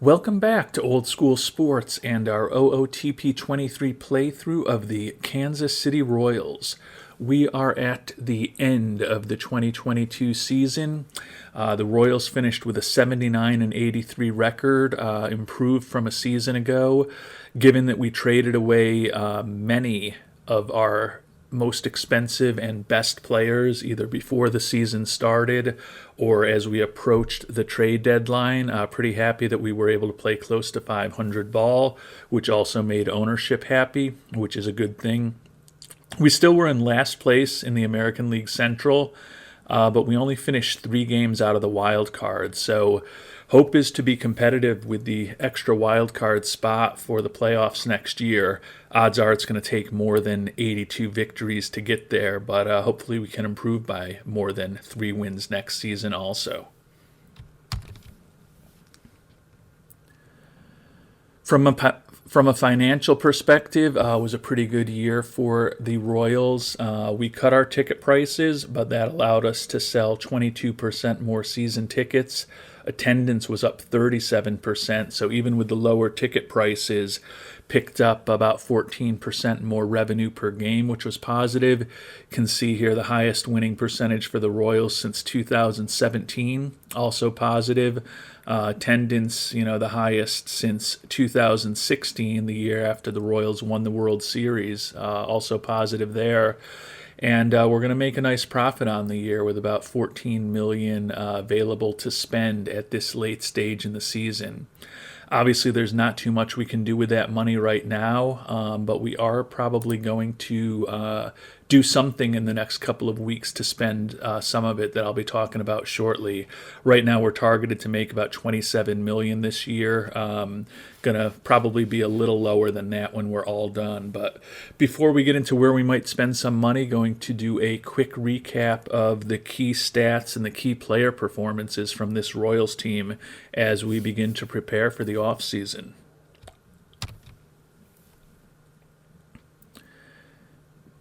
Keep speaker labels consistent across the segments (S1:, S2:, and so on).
S1: Welcome back to Old School Sports and our OOTP 23 playthrough of the Kansas City Royals. We are at the end of the 2022 season. The Royals finished with a 79-83 record, improved from a season ago, given that we traded away many of our most expensive and best players either before the season started or as we approached the trade deadline. Pretty happy that we were able to play close to 500 ball, which also made ownership happy, which is a good thing. We still were in last place in the American League Central, but we only finished 3 games out of the wild card. So hope is to be competitive with the extra wild card spot for the playoffs next year. Odds are it's going to take more than 82 victories to get there, but hopefully we can improve by more than 3 wins next season also. From a financial perspective, it was a pretty good year for the Royals. We cut our ticket prices, but that allowed us to sell 22% more season tickets. Attendance was up 37%, so even with the lower ticket prices, picked up about 14% more revenue per game, which was positive. You can see here the highest winning percentage for the Royals since 2017, also positive. Attendance, the highest since 2016, the year after the Royals won the World Series, also positive there. And we're going to make a nice profit on the year with about $14 million available to spend at this late stage in the season. Obviously, there's not too much we can do with that money right now, but we are probably going to do something in the next couple of weeks to spend some of it that I'll be talking about shortly. Right now, we're targeted to make about $27 million this year. Gonna probably be a little lower than that when we're all done. But before we get into where we might spend some money, going to do a quick recap of the key stats and the key player performances from this Royals team as we begin to prepare for the offseason.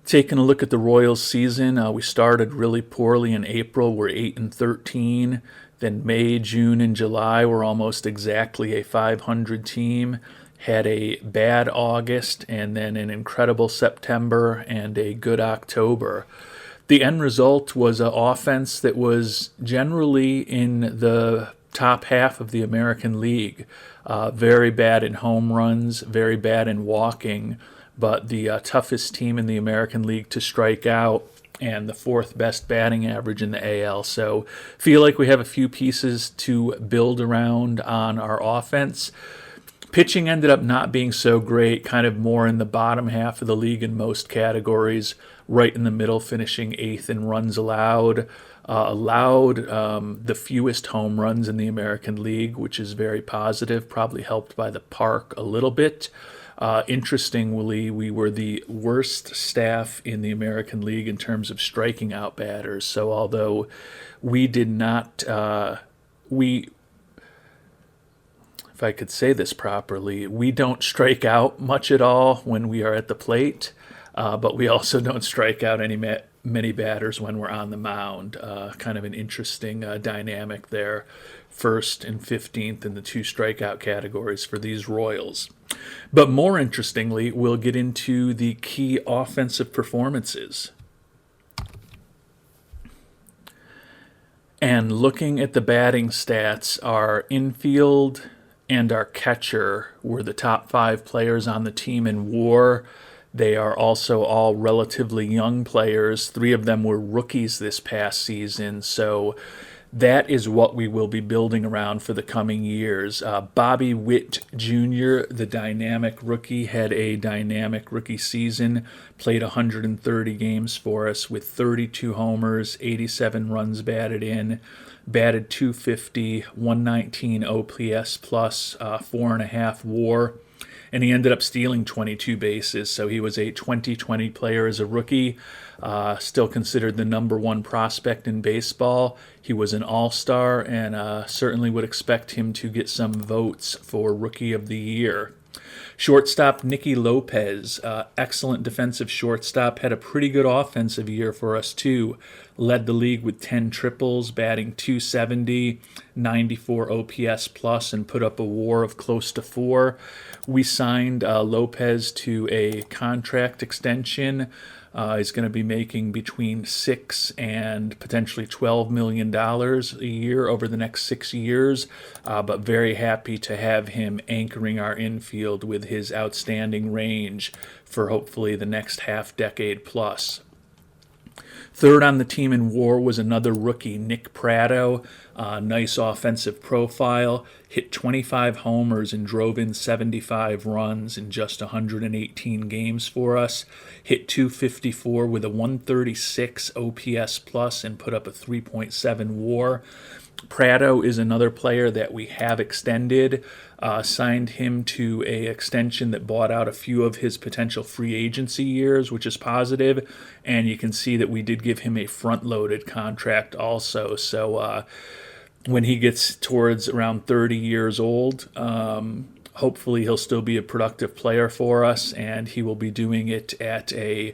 S1: Taking a look at the Royals season, we started really poorly in April. We're 8-13. Then May, June, and July were almost exactly a 500 team. Had a bad August and then an incredible September and a good October. The end result was an offense that was generally in the top half of the American League. Very bad in home runs, very bad in walking, but the toughest team in the American League to strike out and the 4th best batting average in the AL. So feel like we have a few pieces to build around on our offense. Pitching ended up not being so great, kind of more in the bottom half of the league in most categories, right in the middle, finishing 8th in runs allowed. Allowed the fewest home runs in the American League, which is very positive, probably helped by the park a little bit. Interestingly, we were the worst staff in the American League in terms of striking out batters. So although we did not, if I could say this properly, we don't strike out much at all when we are at the plate, but we also don't strike out many batters when we're on the mound. Kind of an interesting dynamic there. 1st and 15th in the 2 strikeout categories for these Royals. But more interestingly, we'll get into the key offensive performances. And looking at the batting stats, our infield and our catcher were the top 5 players on the team in WAR. They are also all relatively young players. 3 of them were rookies this past season, so that is what we will be building around for the coming years. Bobby Witt Jr., the dynamic rookie, had a dynamic rookie season, played 130 games for us with 32 homers, 87 runs batted in, batted .250, 119 OPS plus 4.5 WAR. And he ended up stealing 22 bases, so he was a 2020 player as a rookie, still considered the number 1 prospect in baseball. He was an all-star and certainly would expect him to get some votes for Rookie of the Year. Shortstop Nicky Lopez, excellent defensive shortstop, had a pretty good offensive year for us too. led the league with 10 triples, batting .270, 94 OPS plus, and put up a WAR of close to 4. We signed Lopez to a contract extension. He's going to be making between $6 and potentially $12 million a year over the next 6 years, but very happy to have him anchoring our infield with his outstanding range for hopefully the next half decade plus. Third on the team in WAR was another rookie, Nick Pratto. Nice offensive profile. Hit 25 homers and drove in 75 runs in just 118 games for us. Hit .254 with a 136 OPS plus and put up a 3.7 WAR. Pratto is another player that we have extended. Signed him to a extension that bought out a few of his potential free agency years, which is positive. And you can see that we did give him a front-loaded contract also. So when he gets towards around 30 years old, hopefully he'll still be a productive player for us, and he will be doing it at a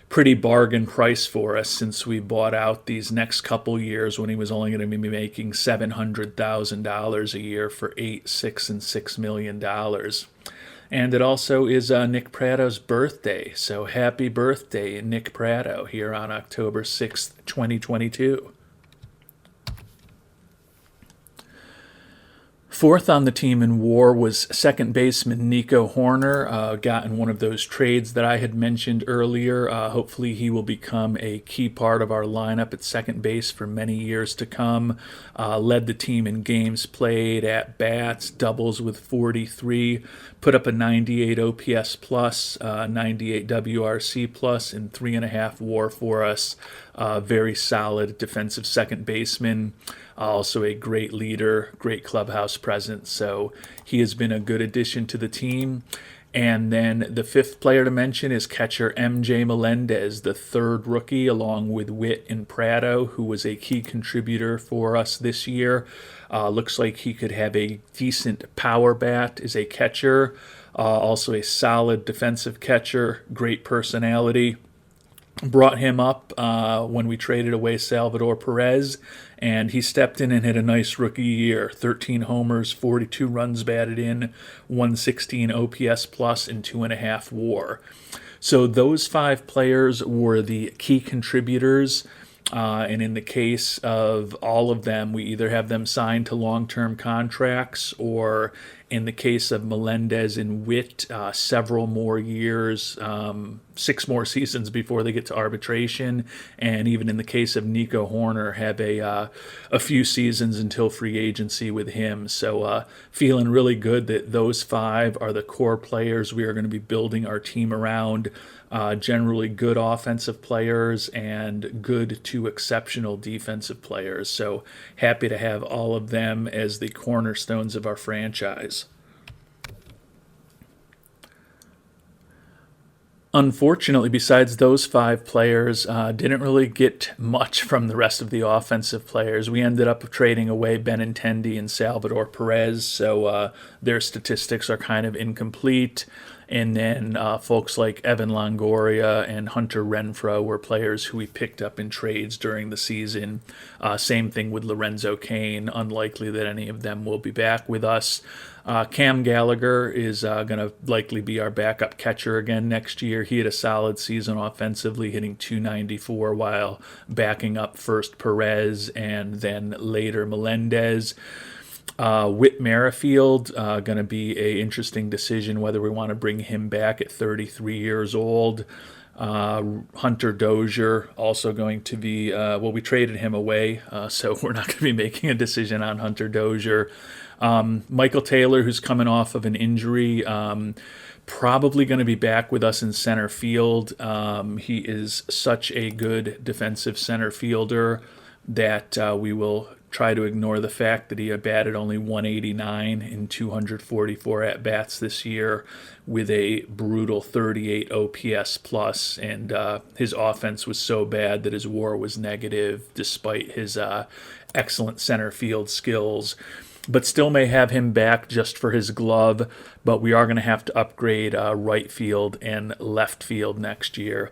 S1: pretty bargain price for us, since we bought out these next couple years when he was only going to be making $700,000 a year for $8, $6, and $6 million. And it also is Nick Pratto's birthday, so happy birthday, Nick Pratto, here on October 6th, 2022. Fourth on the team in WAR was second baseman Nico Horner. Got in one of those trades that I had mentioned earlier. Hopefully he will become a key part of our lineup at second base for many years to come. Led the team in games played, at bats, doubles with 43. Put up a 98 OPS plus, 98 WRC plus, and 3.5 WAR for us. Very solid defensive second baseman. Also a great leader, great clubhouse presence. So he has been a good addition to the team. And then the fifth player to mention is catcher MJ Melendez, the third rookie, along with Witt and Pratto, who was a key contributor for us this year. Looks like he could have a decent power bat as a catcher. Also a solid defensive catcher, great personality. Brought him up when we traded away Salvador Perez, and he stepped in and had a nice rookie year. 13 homers, 42 runs batted in, 116 OPS plus, and 2.5 WAR. So those 5 players were the key contributors, and in the case of all of them, we either have them signed to long-term contracts, or in the case of Melendez and Witt, several more years, 6 more seasons before they get to arbitration. And even in the case of Nico Horner, have a few seasons until free agency with him. So feeling really good that those 5 are the core players we are going to be building our team around. Generally good offensive players and good to exceptional defensive players. So happy to have all of them as the cornerstones of our franchise. Unfortunately, besides those 5 players, didn't really get much from the rest of the offensive players. We ended up trading away Benintendi and Salvador Perez, so their statistics are kind of incomplete. And then folks like Evan Longoria and Hunter Renfroe were players who we picked up in trades during the season. Same thing with Lorenzo Cain. Unlikely that any of them will be back with us. Cam Gallagher is going to likely be our backup catcher again next year. He had a solid season offensively, hitting .294 while backing up first Perez and then later Melendez. Whit Merrifield, going to be a interesting decision whether we want to bring him back at 33 years old. Hunter Dozier also going to be, we traded him away, so we're not going to be making a decision on Hunter Dozier. Michael Taylor, who's coming off of an injury, probably going to be back with us in center field. He is such a good defensive center fielder that we will try to ignore the fact that he had batted only 189 in 244 at-bats this year with a brutal 38 OPS plus, and his offense was so bad that his WAR was negative despite his excellent center field skills. But still may have him back just for his glove, but we are going to have to upgrade right field and left field next year.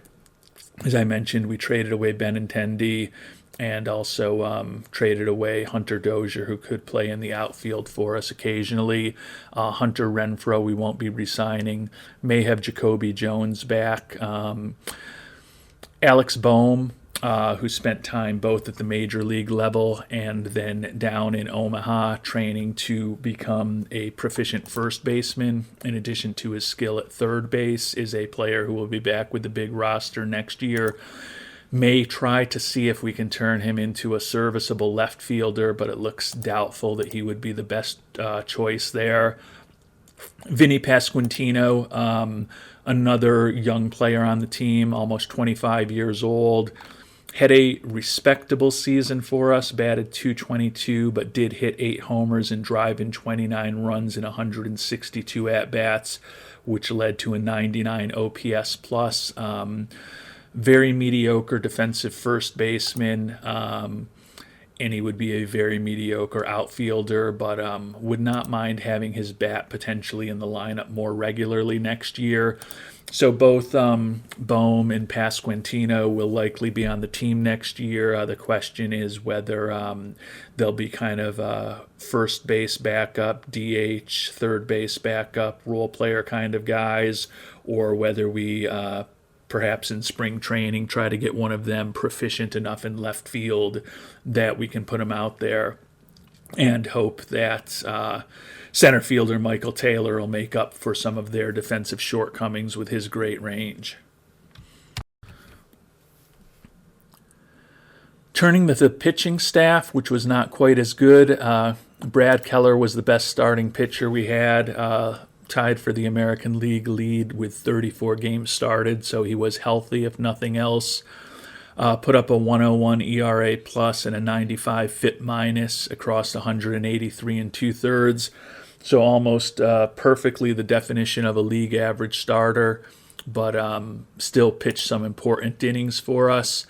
S1: As I mentioned, we traded away Benintendi and also traded away Hunter Dozier, who could play in the outfield for us occasionally. Hunter Renfroe, we won't be re-signing. May have Jacoby Jones back. Alex Boehm, who spent time both at the major league level and then down in Omaha training to become a proficient first baseman, in addition to his skill at third base, is a player who will be back with the big roster next year. May try to see if we can turn him into a serviceable left fielder, but it looks doubtful that he would be the best choice there. Vinny Pasquantino, another young player on the team, almost 25 years old, had a respectable season for us, batted .222, but did hit 8 homers and drive in 29 runs in 162 at-bats, which led to a 99 OPS plus. Very mediocre defensive first baseman, and he would be a very mediocre outfielder, but would not mind having his bat potentially in the lineup more regularly next year. So both Boehm and Pasquantino will likely be on the team next year. The question is whether they'll be kind of first base backup, DH, third base backup, role player kind of guys, or whether we perhaps in spring training try to get one of them proficient enough in left field that we can put him out there and hope that center fielder Michael Taylor will make up for some of their defensive shortcomings with his great range. Turning to the pitching staff, which was not quite as good, Brad Keller was the best starting pitcher we had, tied for the American League lead with 34 games started, so he was healthy if nothing else. Put up a 101 ERA plus and a 95 FIP minus across 183 and 2/3, so almost perfectly the definition of a league average starter, but still pitched some important innings for us.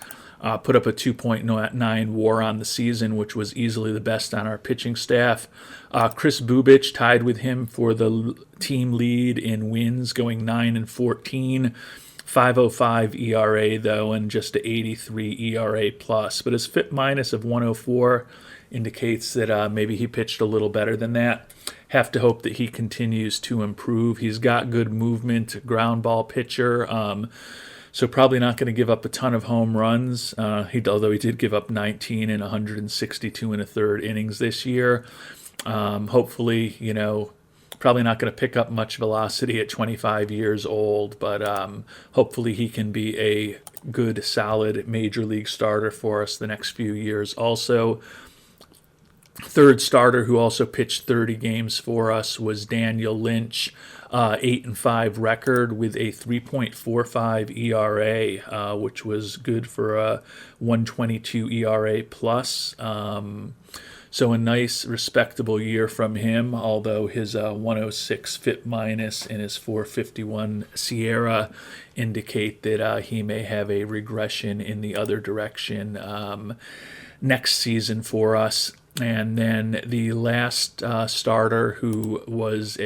S1: Put up a 2.9 WAR on the season, which was easily the best on our pitching staff. Chris Bubich tied with him for the team lead in wins, going 9-14. 5.05 ERA though, and just a 83 ERA plus. But his FIP minus of 104 indicates that maybe he pitched a little better than that. Have to hope that he continues to improve. He's got good movement, ground ball pitcher. So probably not going to give up a ton of home runs, although he did give up 19 in 162 and a third innings this year. Hopefully, probably not going to pick up much velocity at 25 years old, but hopefully he can be a good, solid major league starter for us the next few years. Also, third starter who also pitched 30 games for us was Daniel Lynch. 8-5 record with a 3.45 ERA, which was good for a 122 ERA plus. So a nice, respectable year from him, although his 106 FIP minus and his 451 Sierra indicate that he may have a regression in the other direction next season for us. And then the last starter who was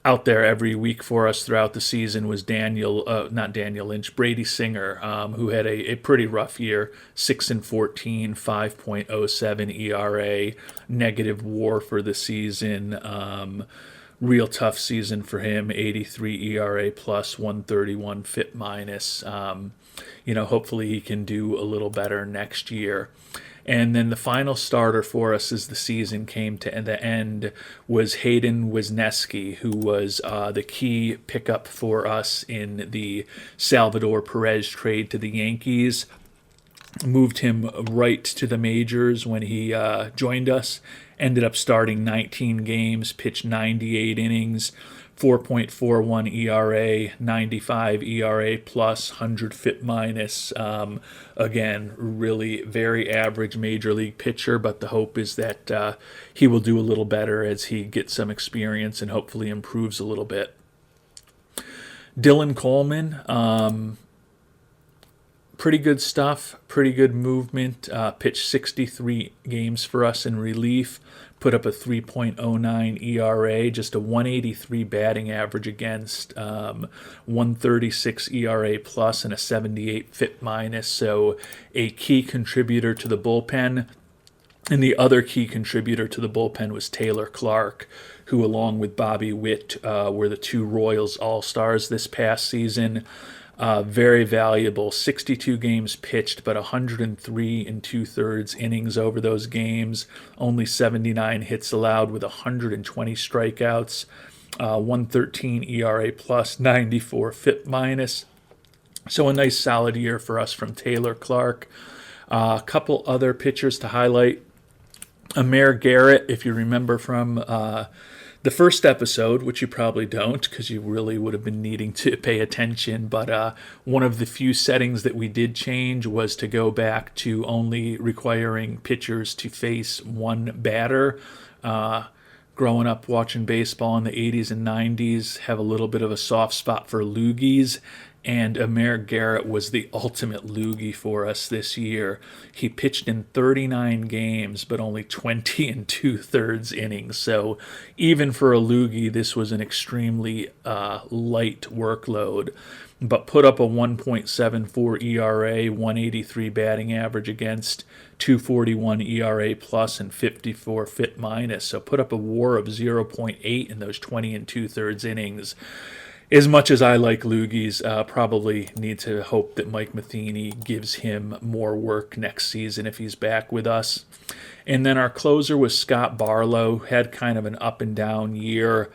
S1: out there every week for us throughout the season was not Daniel Lynch, Brady Singer, who had a pretty rough year, 6-14, 5.07 ERA, negative WAR for the season. Real tough season for him, 83 ERA plus, 131 FIP minus. Hopefully he can do a little better next year. And then the final starter for us as the season came to the end was Hayden Wisniewski, who was the key pickup for us in the Salvador Perez trade to the Yankees. Moved him right to the majors when he joined us. Ended up starting 19 games, pitched 98 innings, 4.41 ERA, 95 ERA plus, 100 FIP minus. Again, really very average major league pitcher, but the hope is that he will do a little better as he gets some experience and hopefully improves a little bit. Dylan Coleman, pretty good stuff, pretty good movement, pitched 63 games for us in relief, put up a 3.09 ERA, just a 183 batting average against, 136 ERA plus, and a 78 FIP minus. So a key contributor to the bullpen. And the other key contributor to the bullpen was Taylor Clark, who, along with Bobby Witt, were the two Royals All-Stars this past season. Very valuable. 62 games pitched, but 103 and 2/3 innings over those games. Only 79 hits allowed with 120 strikeouts. 113 ERA plus, 94 FIP minus. So a nice solid year for us from Taylor Clark. A couple other pitchers to highlight. Amir Garrett, if you remember from the first episode, which you probably don't because you really would have been needing to pay attention, but one of the few settings that we did change was to go back to only requiring pitchers to face one batter. Growing up watching baseball in the 80s and 90s, have a little bit of a soft spot for loogies, and Amir Garrett was the ultimate loogie for us this year. He pitched in 39 games, but only 20 and 2/3 innings. So even for a loogie, this was an extremely light workload. But put up a 1.74 ERA, 183 batting average against, 241 ERA plus, and 54 FIP minus. So put up a WAR of 0.8 in those 20 and 2/3 innings. As much as I like loogies, probably need to hope that Mike Matheny gives him more work next season if he's back with us. And then our closer was Scott Barlow, had kind of an up and down year.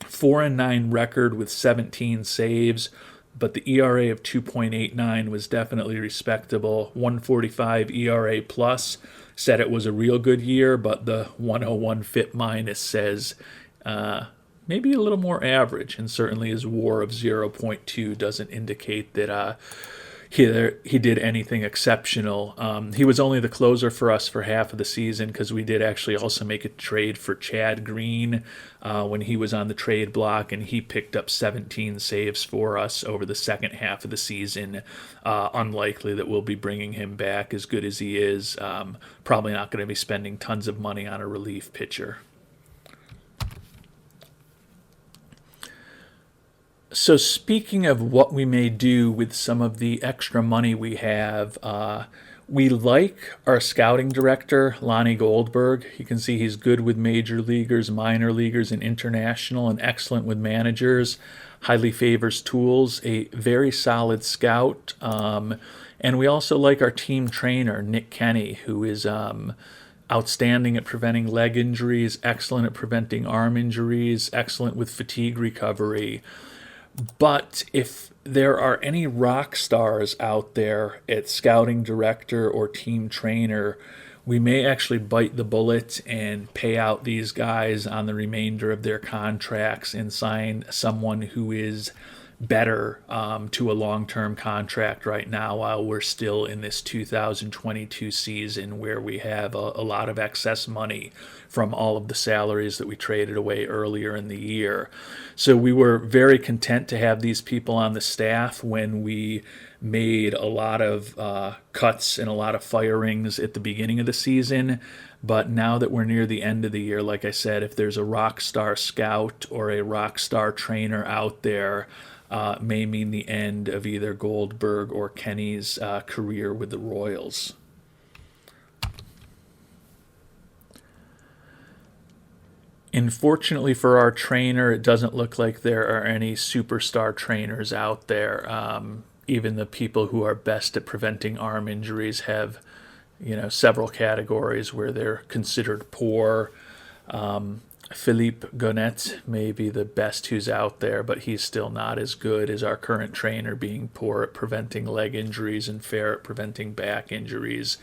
S1: 4-9 record with 17 saves, but the ERA of 2.89 was definitely respectable. 145 ERA plus, said it was a real good year, but the 101 FIP minus says maybe a little more average, and certainly his WAR of 0.2 doesn't indicate that he did anything exceptional. He was only the closer for us for half of the season because we did actually also make a trade for Chad Green when he was on the trade block, and he picked up 17 saves for us over the second half of the season. Unlikely that we'll be bringing him back as good as he is. Probably not going to be spending tons of money on a relief pitcher. So speaking of what we may do with some of the extra money we have, we like our scouting director, Lonnie Goldberg. You can see he's good with major leaguers, minor leaguers, and international, and excellent with managers. Highly favors tools, a very solid scout. And we also like our team trainer, Nick Kenny, who is outstanding at preventing leg injuries, excellent at preventing arm injuries, excellent with fatigue recovery. But if there are any rock stars out there at scouting director or team trainer, we may actually bite the bullet and pay out these guys on the remainder of their contracts and sign someone who is better to a long-term contract right now while we're still in this 2022 season where we have a lot of excess money from all of the salaries that we traded away earlier in the year. So we were very content to have these people on the staff when we made a lot of cuts and a lot of firings at the beginning of the season. But now that we're near the end of the year, like I said, if there's a rock star scout or a rock star trainer out there, may mean the end of either Goldberg or Kenny's career with the Royals. Unfortunately for our trainer, it doesn't look like there are any superstar trainers out there. Even the people who are best at preventing arm injuries have, several categories where they're considered poor. Philippe Gonnet may be the best who's out there, but he's still not as good as our current trainer, being poor at preventing leg injuries and fair at preventing back injuries.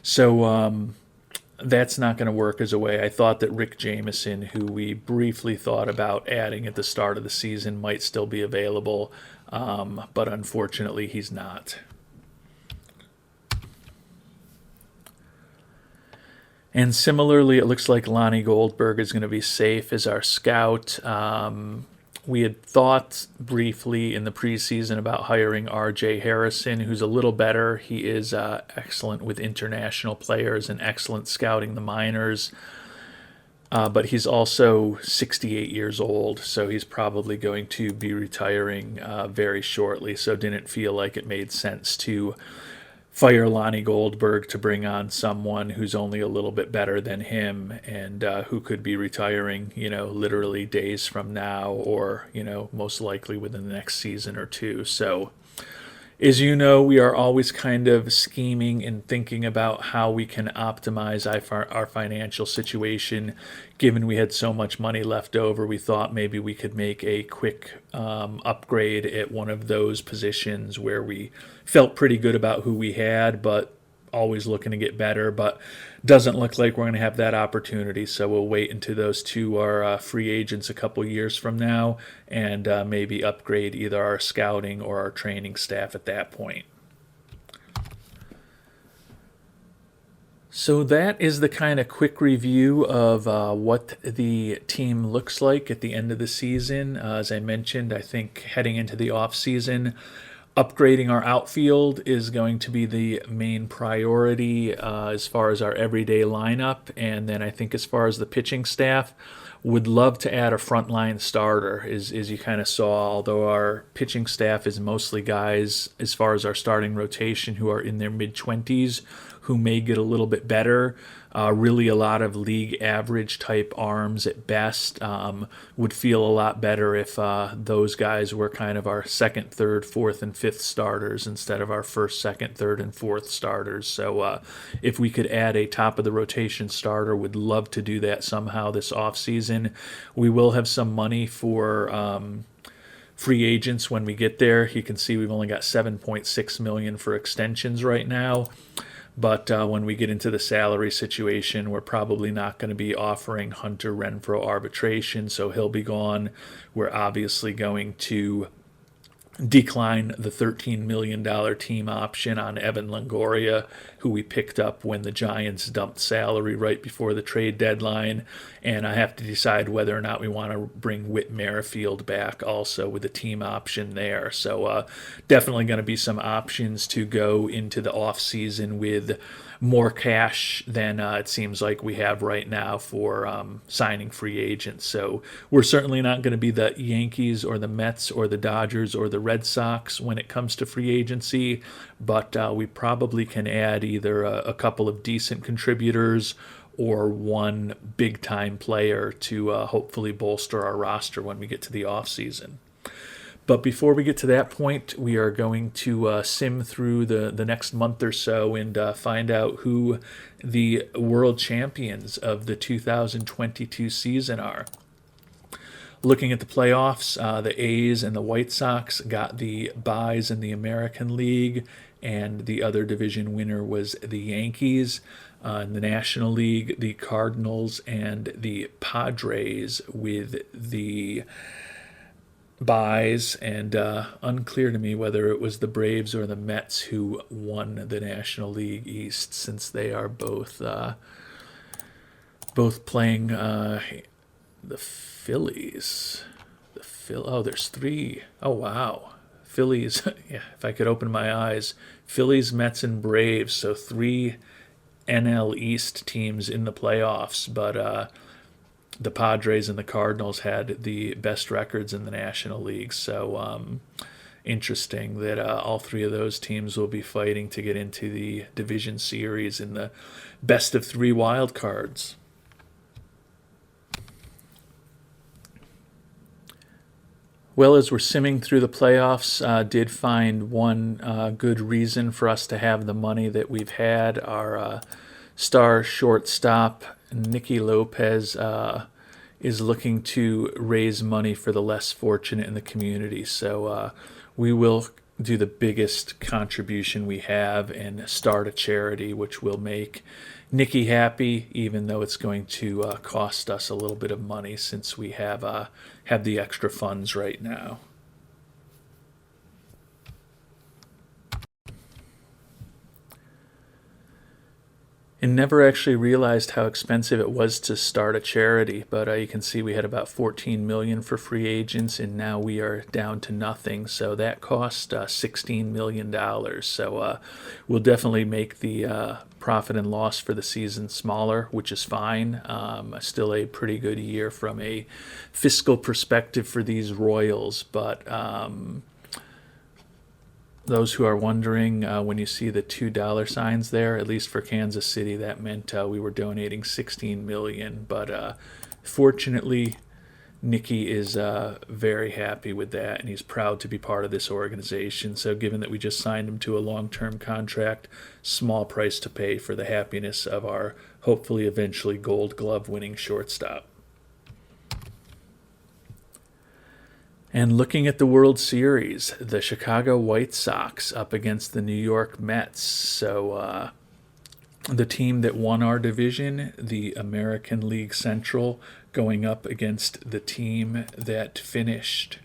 S1: So that's not going to work as a way. I thought that Rick Jameson, who we briefly thought about adding at the start of the season, might still be available, but unfortunately he's not. And similarly, it looks like Lonnie Goldberg is going to be safe as our scout. We had thought briefly in the preseason about hiring R.J. Harrison, who's a little better. He is excellent with international players and excellent scouting the minors. But he's also 68 years old, so he's probably going to be retiring very shortly. So didn't feel like it made sense to fire Lonnie Goldberg to bring on someone who's only a little bit better than him and who could be retiring, literally days from now or, most likely within the next season or two. So as you know, we are always kind of scheming and thinking about how we can optimize our financial situation. Given we had so much money left over, we thought maybe we could make a quick upgrade at one of those positions where we felt pretty good about who we had, but always looking to get better, but doesn't look like we're going to have that opportunity. So we'll wait until those two are free agents a couple years from now and maybe upgrade either our scouting or our training staff at that point. So that is the kind of quick review of what the team looks like at the end of the season. As I mentioned, I think heading into the offseason, upgrading our outfield is going to be the main priority as far as our everyday lineup. And then I think as far as the pitching staff, would love to add a frontline starter. As you kind of saw, although our pitching staff is mostly guys, as far as our starting rotation, who are in their mid-20s, who may get a little bit better. Really a lot of league average type arms at best. Would feel a lot better if those guys were kind of our second, third, fourth, and fifth starters instead of our first, second, third, and fourth starters. So if we could add a top of the rotation starter, would love to do that somehow this offseason. We will have some money for free agents when we get there. You can see we've only got $7.6 million for extensions right now. But when we get into the salary situation, we're probably not going to be offering Hunter Renfroe arbitration, so he'll be gone. We're obviously going to decline the $13 million team option on Evan Longoria, who we picked up when the Giants dumped salary right before the trade deadline. And I have to decide whether or not we want to bring Whit Merrifield back also with a team option there. So definitely going to be some options to go into the offseason with more cash than it seems like we have right now for signing free agents. So we're certainly not going to be the Yankees or the Mets or the Dodgers or the Red Sox when it comes to free agency, but we probably can add either a couple of decent contributors or one big-time player to hopefully bolster our roster when we get to the offseason. But before we get to that point, we are going to sim through the next month or so and find out who the world champions of the 2022 season are. Looking at the playoffs, the A's and the White Sox got the byes in the American League, and the other division winner was the Yankees. In the National League, the Cardinals and the Padres with the byes, and unclear to me whether it was the Braves or the Mets who won the National League East, since they are both playing the Phillies. Oh, there's three. Oh, wow. Phillies. Yeah, if I could open my eyes. Phillies, Mets, and Braves. So three NL East teams in the playoffs, but the Padres and the Cardinals had the best records in the National League. So interesting that all three of those teams will be fighting to get into the division series in the best of three wild cards. Well, as we're simming through the playoffs, did find one good reason for us to have the money that we've had. Our star shortstop, Nicky Lopez, is looking to raise money for the less fortunate in the community. So we will do the biggest contribution we have and start a charity, which will make Nicky happy, even though it's going to cost us a little bit of money since we have the extra funds right now. and never actually realized how expensive it was to start a charity. But you can see we had about 14 million for free agents, and now we are down to nothing. So that cost $16 million. So we'll definitely make the profit and loss for the season smaller, which is fine. Still a pretty good year from a fiscal perspective for these Royals, but those who are wondering, when you see the $2 signs there, at least for Kansas City, that meant we were donating 16 million. But fortunately, Nicky is very happy with that, and he's proud to be part of this organization. So given that we just signed him to a long-term contract, small price to pay for the happiness of our hopefully eventually Gold Glove winning shortstop. And looking at the World Series, the Chicago White Sox up against the New York Mets. So the team that won our division, the American League Central, going up against the team that finished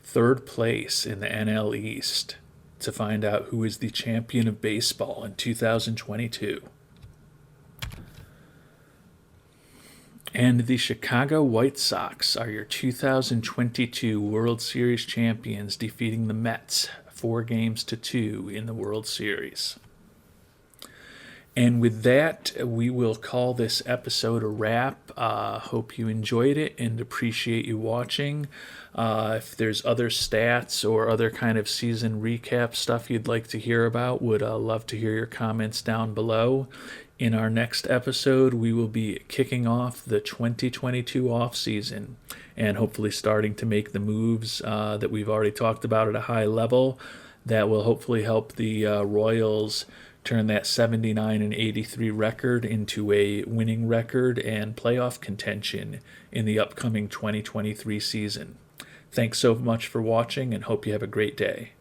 S1: third place in the NL East to find out who is the champion of baseball in 2022. And the Chicago White Sox are your 2022 World Series champions, defeating the Mets 4-2 in the World Series. And with that, we will call this episode a wrap. Hope you enjoyed it and appreciate you watching. If there's other stats or other kind of season recap stuff you'd like to hear about, would love to hear your comments down below. In our next episode, we will be kicking off the 2022 offseason and hopefully starting to make the moves that we've already talked about at a high level that will hopefully help the Royals turn that 79-83 record into a winning record and playoff contention in the upcoming 2023 season. Thanks so much for watching, and hope you have a great day.